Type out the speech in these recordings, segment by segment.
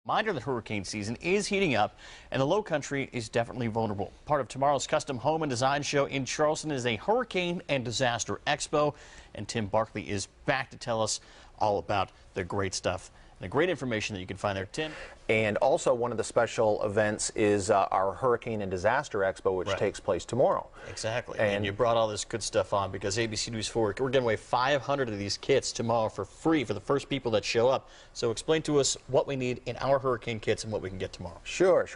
Reminder that hurricane season is heating up and the Lowcountry is definitely vulnerable. Part of tomorrow's custom home and design show in Charleston is a Hurricane and Disaster Expo, and Tim Barkley is back to tell us all about the great stuff and the great information that you can find there. Tim? And also one of the special events is our Hurricane and Disaster Expo, which takes place tomorrow. Exactly. And you brought all this good stuff on because ABC News 4, we're giving away 500 of these kits tomorrow for free for the first people that show up. So explain to us what we need in our hurricane kits and what we can get tomorrow. Sure.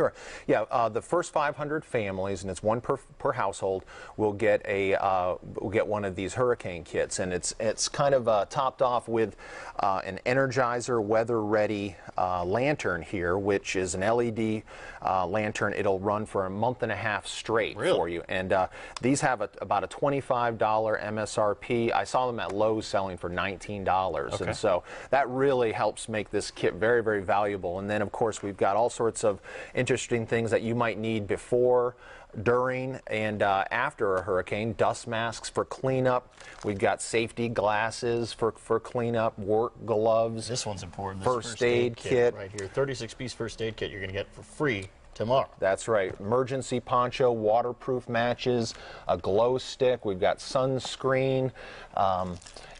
Yeah, the first 500 families, and it's one per household, will get one of these hurricane kits, and it's kind of topped off with an Energizer weather-ready lantern here, which is an LED lantern. It'll run for a month and a half straight for you. And these have about a $25 MSRP. I saw them at Lowe's selling for $19. And so that really helps make this kit very, very valuable. And then, of course, we've got all sorts of interesting things that you might need before, during, and after a hurricane. Dust masks for cleanup. We've got safety glasses for cleanup, work gloves. This one's important. This first aid kit right here. 36-piece first aid kit you're going to get for free tomorrow. That's right. Emergency poncho, waterproof matches, a glow stick. We've got sunscreen,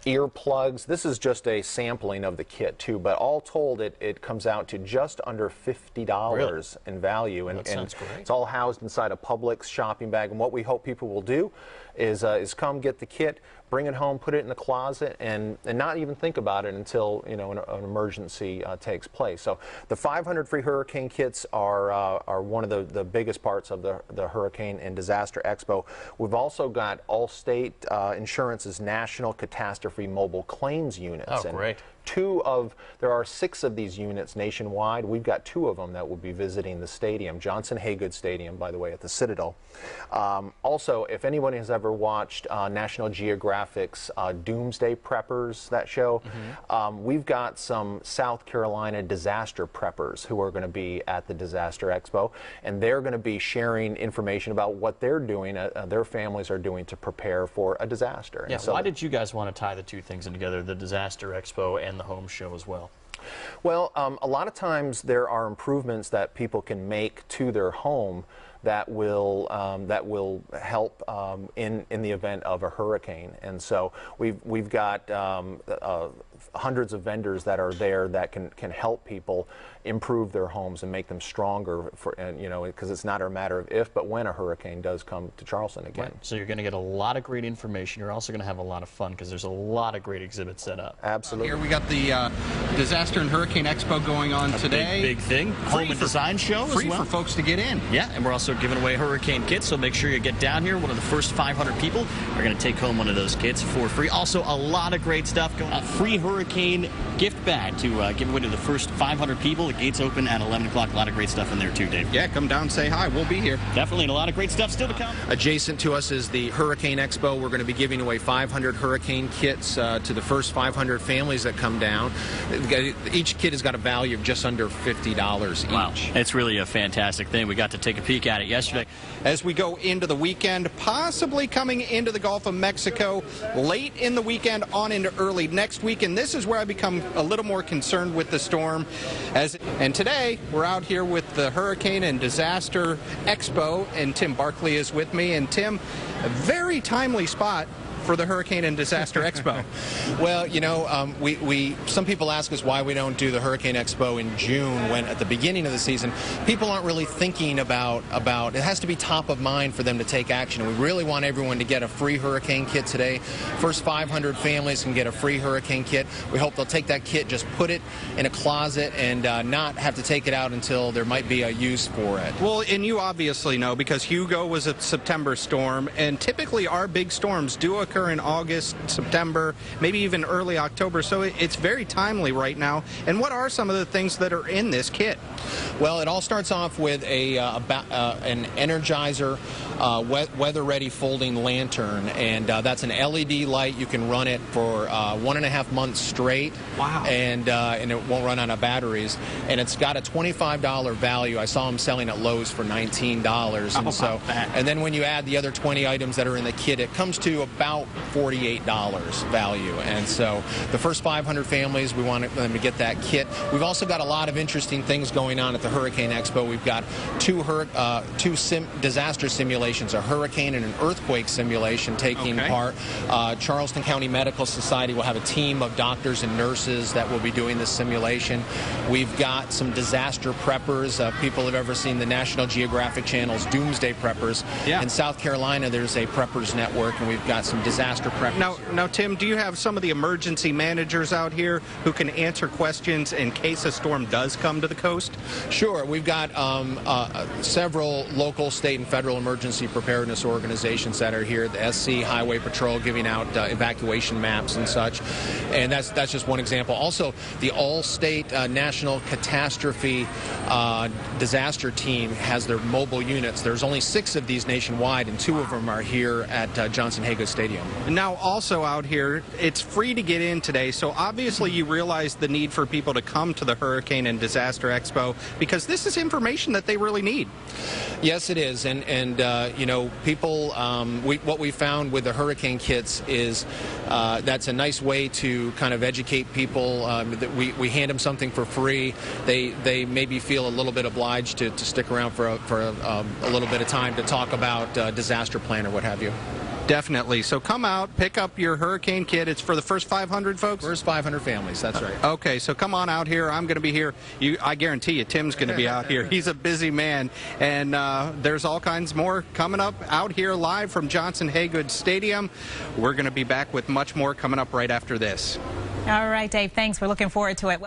earplugs. This is just a sampling of the kit too, but all told it comes out to just under $50 in value, and sounds great. It's all housed inside a Publix shopping bag. And what we hope people will do is come get the kit, bring it home, put it in the closet, and not even think about it until an emergency takes place. So the 500 free hurricane kits are one of the biggest parts of the Hurricane and Disaster Expo. We've also got Allstate Insurance's National Catastrophe Mobile Claims Units. Oh, great. There are 6 of these units nationwide. We've got 2 of them that will be visiting the stadium, Johnson Hagood Stadium, by the way, at the Citadel. Also, if anyone has ever watched National Geographic's Doomsday Preppers, that show, we've got some South Carolina disaster preppers who are going to be at the Disaster Expo, and they're going to be sharing information about what they're doing, their families are doing to prepare for a disaster. Yeah, so why did you guys want to tie the two things in together, the Disaster Expo and the home show as well? Well, a lot of times there are improvements that people can make to their home that will help in the event of a hurricane. And so we've got hundreds of vendors that are there that can help people improve their homes and make them stronger, because it's not a matter of if, but when a hurricane does come to Charleston again. Right. So you're going to get a lot of great information. You're also going to have a lot of fun because there's a lot of great exhibits set up. Absolutely. Here we got the Disaster and Hurricane Expo going on today. Big thing. Home and design show as well. Free for folks to get in. Yeah, and we're also giving away hurricane kits, so make sure you get down here. One of the first 500 people are going to take home one of those kits for free. Also, a lot of great stuff going on. A free hurricane gift bag to give away to the first 500 people. The gates open at 11 o'clock. A lot of great stuff in there too, Dave. Yeah, come down, say hi. We'll be here. Definitely, and a lot of great stuff still to come. Adjacent to us is the Hurricane Expo. We're going to be giving away 500 hurricane kits to the first 500 families that come down. Each kit has got a value of just under $50 each. Wow, it's really a fantastic thing. We got to take a peek at it yesterday. As we go into the weekend, possibly coming into the Gulf of Mexico late in the weekend on into early next week, and this is where I become a little more concerned with the storm. And today we're out here with the Hurricane and Disaster Expo, and Tim Barkley is with me. And Tim, a very timely spot for the Hurricane and Disaster Expo. Well, some people ask us why we don't do the Hurricane Expo in June, when at the beginning of the season people aren't really thinking about it has to be top of mind for them to take action. And we really want everyone to get a free hurricane kit today. First 500 families can get a free hurricane kit. We hope they'll take that kit, just put it in a closet, and not have to take it out until there might be a use for it. Well, and you obviously know, because Hugo was a September storm, and typically our big storms do occur in August, September, maybe even early October, so it's very timely right now. And what are some of the things that are in this kit? Well, it all starts off with an Energizer weather-ready folding lantern, and that's an LED light. You can run it for 1.5 months straight. Wow. And it won't run out of batteries. And it's got a $25 value. I saw them selling at Lowe's for $19. And so, and then when you add the other 20 items that are in the kit, it comes to about $48 value. And so the first 500 families, we want them to get that kit. We've also got a lot of interesting things going on at the Hurricane Expo. We've got two disaster simulations, a hurricane and an earthquake simulation taking part. Charleston County Medical Society will have a team of doctors and nurses that will be doing this simulation. We've got some disaster preppers. People have ever seen the National Geographic Channel's Doomsday Preppers. Yeah. In South Carolina, there's a preppers network, and we've got some disaster preppers. Now, Tim, do you have some of the emergency managers out here who can answer questions in case a storm does come to the coast? Sure. We've got several local, state, and federal emergency preparedness organizations that are here. The SC Highway Patrol giving out evacuation maps and such. And that's just one example. Also, the All-State National Catastrophe Disaster Team has their mobile units. There's only 6 of these nationwide, and 2 of them are here at Johnson Hagood Stadium. Now, also out here, it's free to get in today, so obviously you realize the need for people to come to the Hurricane and Disaster Expo, because this is information that they really need. Yes, it is, and you know, people. What we found with the hurricane kits is that's a nice way to kind of educate people. That we hand them something for free. They maybe feel a little bit obliged to stick around for a little bit of time to talk about disaster plan or what have you. Definitely. So come out, pick up your hurricane kit. It's for the first 500 folks? First 500 families, that's right. Okay, so come on out here. I'm going to be here. I guarantee you Tim's going to be out here. He's a busy man. And there's all kinds more coming up out here live from Johnson Hagood Stadium. We're going to be back with much more coming up right after this. All right, Dave, thanks. We're looking forward to it.